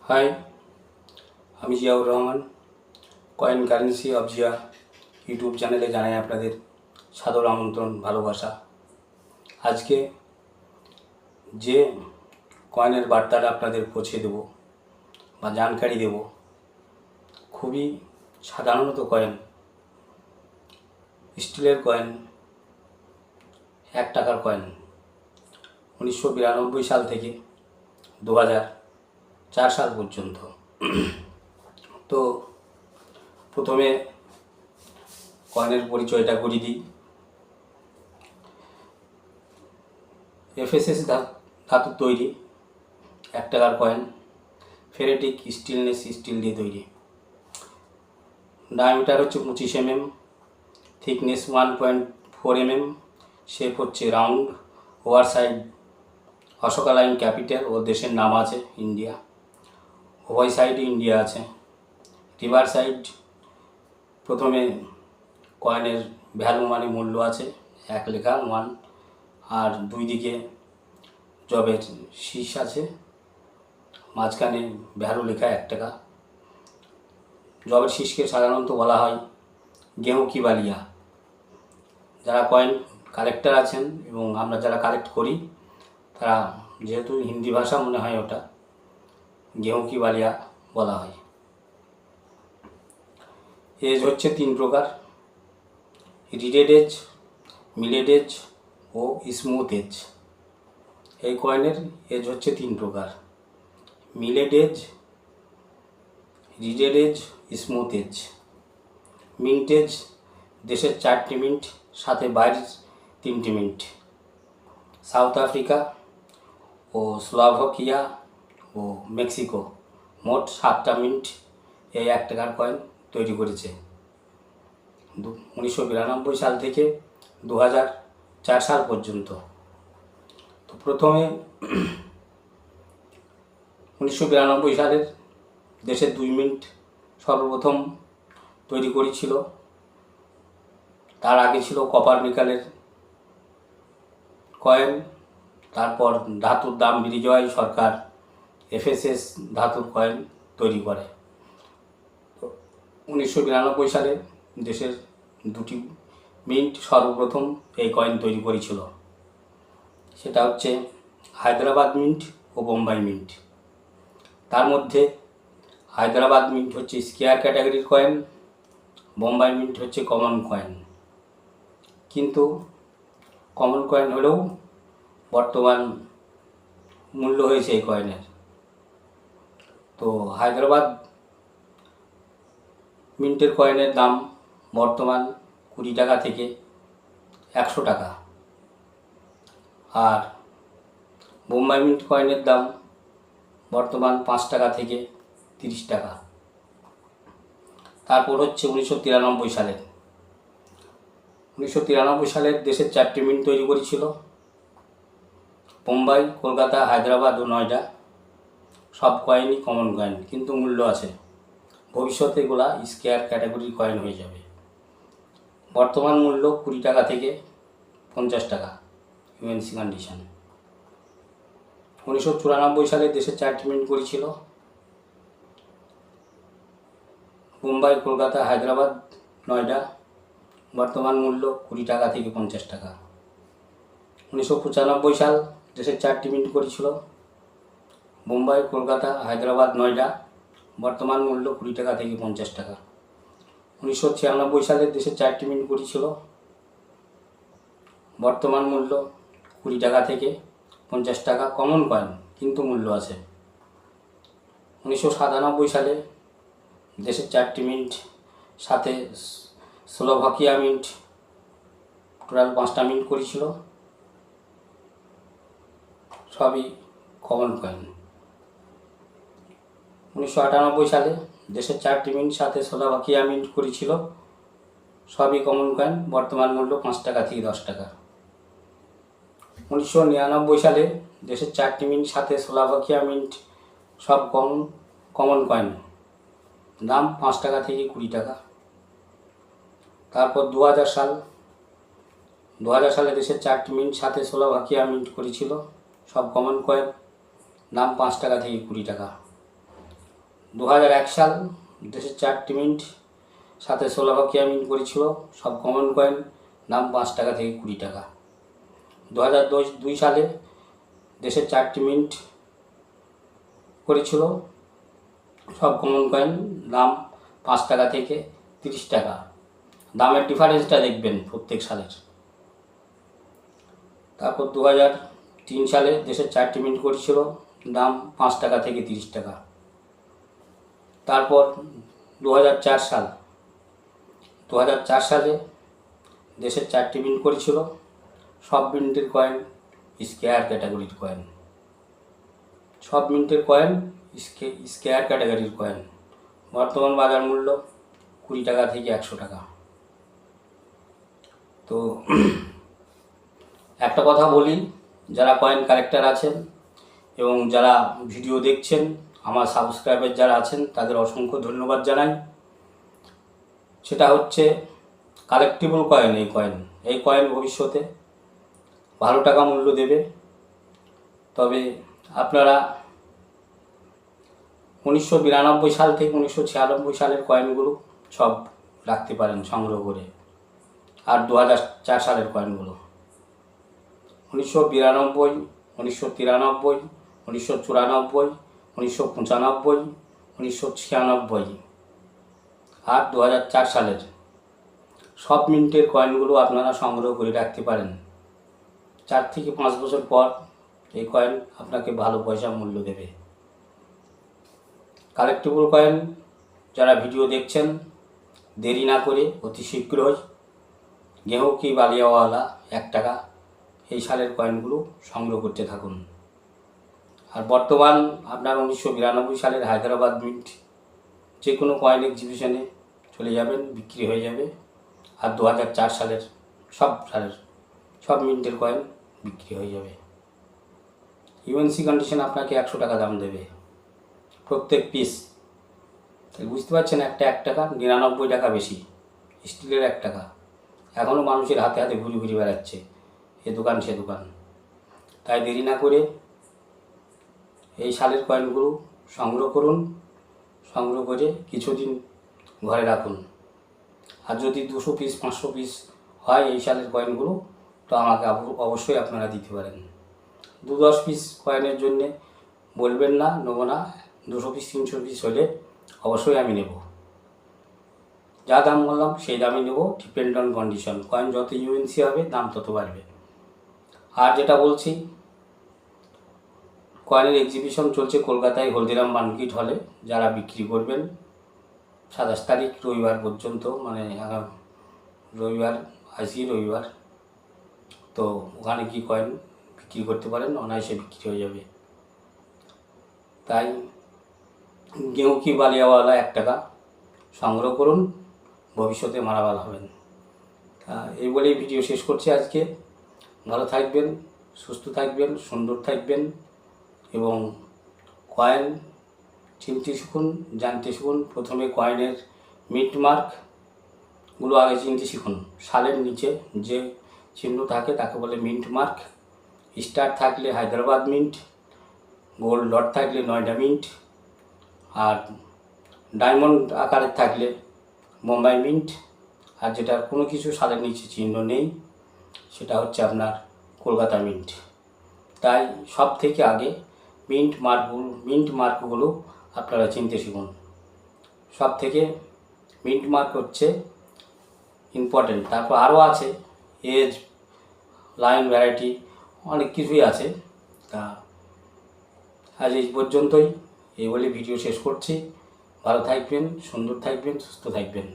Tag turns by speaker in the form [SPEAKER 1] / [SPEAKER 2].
[SPEAKER 1] High, আমি Ziaur Rahman. Coin currency of Zia YouTube চ্যানেলে জানাই আপনাদের সাদর আমন্ত্রণ, ভালোবাসা। আজকে যে কয়েনের বার্তাটা আপনাদের পৌঁছে দেব বা জানকারি দেব, খুবই সাধারণত কয়েন, স্টিলের কয়েন, 1 টাকার কয়েন 1992 সাল থেকে 2004 সাল পর্যন্ত। তো প্রথমে কয়েনের পরিচয়টা করে দিই। এফএসএস ধাতুর তৈরি 1 টাকার কয়েন, ফেরেটিক স্টেনলেস স্টিল দিয়ে তৈরি। ডায়ামিটার হচ্ছে 25 mm, থিকনেস 1.4 mm, শেপ হচ্ছে round, over side Ashoka lion capital ও দেশের নাম আছে ইন্ডিয়া, উভয় সাইডে ইন্ডিয়া আছে। রিভার সাইড প্রথমে কয়েনের ভ্যালু মানে মূল্য আছে 1 লেখা 1, আর দুই দিকে জবের শীষ আছে, মাঝখানে ভ্যালু লেখা 1 টাকা। জবের শীষকে সাধারণত বলা হয় গেহু কি বালিয়া। যারা কয়েন কালেক্টর আছেন এবং আমরা যারা কালেক্ট করি, তারা যেহেতু হিন্দি ভাষা মনে হয় ওটা গেহু কি বালিয়া বলা হয়। এজ হচ্ছে 3 প্রকার: রিডেড এজ, মিলেড এজ ও স্মুথ এজ। এই কয়েনের এজ হচ্ছে 3 প্রকার: milled edge, reeded edge, smooth edge. Mint edge দেশের 4টি মিন্ট, সাথে বাইরের 3টি মিন্ট। সাউথ আফ্রিকা ও স্লোভাকিয়া ও মেক্সিকো মোট 7টা মিন্ট এই 1 টাকার কয়েন তৈরি করেছে 1992 সাল থেকে 2004 সাল পর্যন্ত। তো প্রথমে 1992 সালের দেশের 2 মিন্ট সর্বপ্রথম তৈরি করেছিল। তার আগে ছিল কপার নিকেলের কয়েন। তারপর ধাতুর দাম বেড়ে যাওয়ায় সরকার এফএসএস ধাতুর কয়েন তৈরি করে। 1992 সালে দেশের 2টি মিন্ট সর্বপ্রথম এই কয়েন তৈরি করেছিল। সেটা হচ্ছে হায়দ্রাবাদ মিন্ট ও বোম্বাই মিন্ট। তার মধ্যে হায়দ্রাবাদ মিন্ট হচ্ছে স্কোয়ার ক্যাটাগরির কয়েন, বোম্বাই মিন্ট হচ্ছে কমন কয়েন। কিন্তু কমন কয়েন হলেও বর্তমান মূল্য হয়েছে এই কয়েনের। তো হায়দ্রাবাদ মিন্টের কয়েনের দাম বর্তমান 20 টাকা থেকে 100 টাকা, আর বোম্বাই মিন্ট কয়েনের দাম বর্তমান 5 টাকা থেকে 30 টাকা। তারপর হচ্ছে 1993 সালের 1993 সালের দেশের 4টি মিন্ট তৈরি করেছিল: বোম্বাই, কলকাতা, হায়দ্রাবাদ ও নয়ডা। সব কয়েনই কমন কয়েন, কিন্তু মূল্য আছে। ভবিষ্যতে এগুলা স্কোয়ার ক্যাটাগরির কয়েন হয়ে যাবে। বর্তমান মূল্য 20 টাকা থেকে 50 টাকা ইউএনসি কন্ডিশন। 1994 সালে দেশের 4টি মিন্ট করেছিল: মুম্বাই, কলকাতা, হায়দ্রাবাদ, নয়ডা। বর্তমান মূল্য 20 টাকা থেকে 50 টাকা। 1995 সাল দেশের 4টি মিন্ট করেছিল: মুম্বাই, কলকাতা, হায়দ্রাবাদ, নয়ডা। বর্তমান মূল্য 20 টাকা থেকে 50 টাকা। 1996 সালে দেশের 4টি মিন্ট করেছিল: বর্তমান মূল্য 20 টাকা থেকে 50 টাকা। কমন কয়েন, কিন্তু মূল্য আছে। 1997 সালে দেশের 4টি মিন্ট, সাথে স্লোভাকিয়া মিন্ট, টোটাল 5টা মিন্ট করেছিল। সবই কমন কয়েন। 1998 সালে দেশের 4টি মিন্ট, সাথে স্লোভাকিয়া মিন্ট করেছিল। সবই কমন কয়েন। বর্তমান মূল্য 5 টাকা থেকে 10 টাকা। 1999 সালে দেশের 4টি মিন্ট, সাথে স্লোভাকিয়া মিন্ট, সব কমন কয়েন, দাম 5 টাকা থেকে 20 টাকা। তারপর 2000 সালে দেশের 4টি মিন্ট, সাথে স্লোভাকিয়া মিন্ট করেছিল। সব কমন কয়েন, দাম 5 টাকা থেকে 20 টাকা। 2001 সাল দেশের 4টি মিন্ট সাথে স্লোভাকিয়া মিন্ট করেছিল, সব কমন কয়েন, দাম 5 টাকা থেকে 20 টাকা। 2002 সালে দেশের 4টি মিন্ট করেছিল, সব কমন কয়েন, দাম 5 টাকা থেকে 30 টাকা। দামের ডিফারেন্সটা দেখবেন প্রত্যেক সালের। তারপর 2003 সালে দেশের 4টি মিন্ট করেছিল, দাম 5 টাকা থেকে 30 টাকা। তারপর 2004 সালে দেশের 4টি মিন্ট করেছিল, সব মিন্টের কয়েন স্কোয়ার ক্যাটাগরির কয়েন, সব মিন্টের কয়েন স্কোয়ার ক্যাটাগরির কয়েন। বর্তমান বাজার মূল্য 20 টাকা থেকে 100 টাকা। তো একটা কথা বলি, যারা কয়েন কালেক্টর আছেন এবং যারা ভিডিও দেখছেন, আমার সাবস্ক্রাইবার যারা আছেন, তাদের অসংখ্য ধন্যবাদ জানাই। সেটা হচ্ছে কালেক্টিবল কয়েন। এই কয়েন ভবিষ্যতে ভালো টাকা মূল্য দেবে। তবে আপনারা 1992 সাল থেকে 1996 সালের কয়েনগুলো সব রাখতে পারেন সংগ্রহ করে, আর 2004 সালের কয়েনগুলো 1992, 1993, 1994, 1995, 1996 আর 2004 সালের সব মিন্টের কয়েনগুলো আপনারা সংগ্রহ করে রাখতে পারেন। 4 থেকে 5 বছর পর এই কয়েন আপনাকে ভালো পয়সা মূল্য দেবে। কালেক্টিবল কয়েন যারা ভিডিও দেখছেন, দেরি না করে অতি শীঘ্রই গেহু কি বালিয়াওয়ালা 1 টাকা এই সালের কয়েনগুলো সংগ্রহ করতে থাকুন। আর বর্তমান আপনার 1992 সালের হায়দ্রাবাদ মিন্ট যে কোনো কয়েন এক্সিবিশনে চলে যাবেন, বিক্রি হয়ে যাবে। আর 2004 সালের সব মিন্টের কয়েন বিক্রি হয়ে যাবে। ইউএনসি কন্ডিশন আপনাকে 100 টাকা দাম দেবে প্রত্যেক পিস। তাহলে বুঝতে পারছেন, একটা 1 টাকা 99 টাকা বেশি, স্টিলের 1 টাকা। এখনও মানুষের হাতে হাতে ঘুরি বেড়াচ্ছে এ দোকান সে দোকান। তাই দেরি না করে এই সালের কয়েনগুলো সংগ্রহ করুন, সংগ্রহ করে কিছুদিন ঘরে রাখুন। আর যদি 200 পিস 500 পিস হয় এই সালের কয়েনগুলো, তো আমাকে অবশ্যই আপনারা দিতে পারেন। 2-10 পিস কয়েনের জন্যে বলবেন না, নেবো না। 200 পিস 300 পিস হলে অবশ্যই আমি নেব। যা দাম বললাম সেই দামই নেব, ডিপেন্ড অন কন্ডিশন। কয়েন যত ইউএনসি হবে দাম তত বাড়বে। আর যেটা বলছি, কয়েনের এক্সিবিশন চলছে কলকাতায় হলদিরাম মার্কেট হলে। যারা বিক্রি করবেন 27 তারিখ রবিবার পর্যন্ত, মানে রবিবার, আজকে রবিবার, তো ওখানে কি কয়েন বিক্রি করতে পারেন, অনায়াসে বিক্রি হয়ে যাবে। তাই গেহু কি বালিয়াওয়ালা 1 টাকা সংগ্রহ করুন, ভবিষ্যতে মালামাল হবেন। এই বলেই ভিডিও শেষ করছি আজকে। ভালো থাকবেন, সুস্থ থাকবেন, সুন্দর থাকবেন এবং কয়েন চিনতে শিখুন, জানতে শিখুন। প্রথমে কয়েনের মিন্ট মার্কগুলো আগে চিনতে শিখুন। সালের নিচে যে চিহ্ন থাকে তাকে বলে মিন্ট মার্ক। স্টার থাকলে হায়দ্রাবাদ মিন্ট, গোল্ড ডট থাকলে নয়ডা মিন্ট, আর ডায়মন্ড আকারের থাকলে বোম্বাই মিন্ট। আর যেটার কোনো কিছু সালের নিচে চিহ্ন নেই সেটা হচ্ছে আপনার কলকাতা মিন্ট। তাই সব থেকে আগে মিন্ট মার্কগুলো আপনারা চিনতে শিখুন। সব থেকে মিন্ট মার্ক হচ্ছে ইম্পর্টেন্ট। তারপর আরও আছে এজ, লাইন, ভ্যারাইটি, অনেক কিছুই আছে। তা আজ এই পর্যন্তই। এই বলে ভিডিও শেষ করছি। ভালো থাকবেন, সুন্দর থাকবেন, সুস্থ থাকবেন।